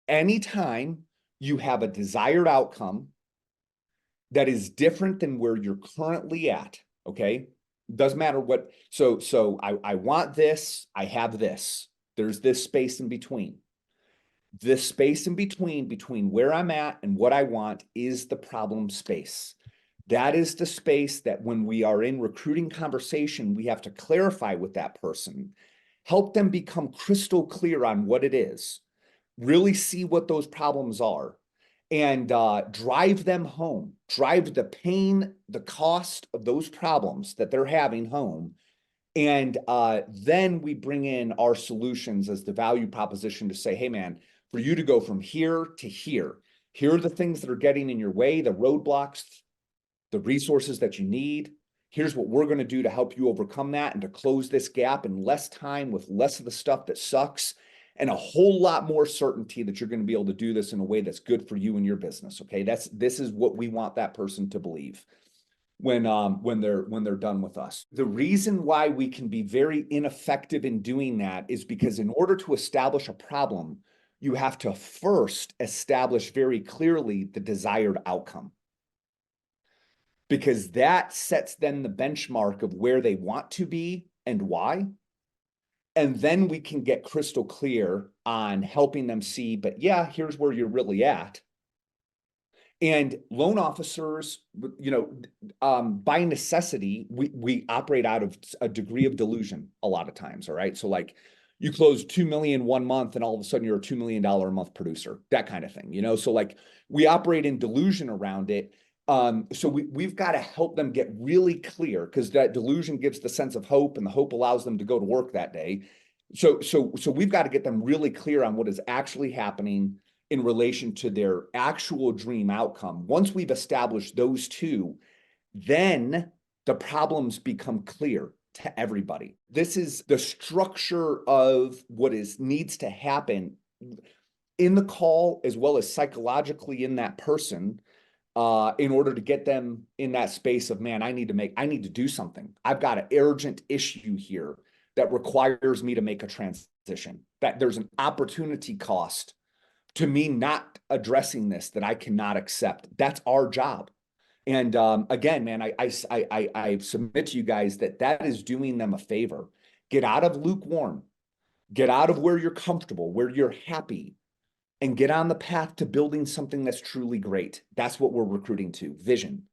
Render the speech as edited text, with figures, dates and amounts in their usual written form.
Anytime you have a desired outcome that is different than where you're currently at, okay? Doesn't matter what, I want this, I have this. There's this space in between. This space in between where I'm at and what I want is the problem space. That is the space that when we are in recruiting conversation, we have to clarify with that person, help them become crystal clear on what it is, really see what those problems are, and drive them home, drive the pain, the cost of those problems that they're having home. And then we bring in our solutions as the value proposition to say, hey, man, for you to go from here to here, here are the things that are getting in your way, the roadblocks, the resources that you need. Here's what we're going to do to help you overcome that and to close this gap in less time with less of the stuff that sucks and a whole lot more certainty that you're going to be able to do this in a way that's good for you and your business. Okay, this is what we want that person to believe when they're done with us. The reason why we can be very ineffective in doing that is because in order to establish a problem, you have to first establish very clearly the desired outcome, because that sets then the benchmark of where they want to be and why. And then we can get crystal clear on helping them see, but yeah, here's where you're really at. And loan officers, by necessity, we operate out of a degree of delusion a lot of times. All right. So like you close 2 million 1 month and all of a sudden you're a $2 million a month producer, that kind of thing, so like we operate in delusion around it. So we've got to help them get really clear, because that delusion gives the sense of hope and the hope allows them to go to work that day. So we've got to get them really clear on what is actually happening in relation to their actual dream outcome. Once we've established those two, then the problems become clear to everybody. This is the structure of what needs to happen in the call as well as psychologically in that person, in order to get them in that space of, man, I need to do something. I've got an urgent issue here that requires me to make a transition, that there's an opportunity cost to me not addressing this that I cannot accept. That's our job. And again, man, I submit to you guys that is doing them a favor. Get out of lukewarm, get out of where you're comfortable, where you're happy, and get on the path to building something that's truly great. That's what we're recruiting to, vision.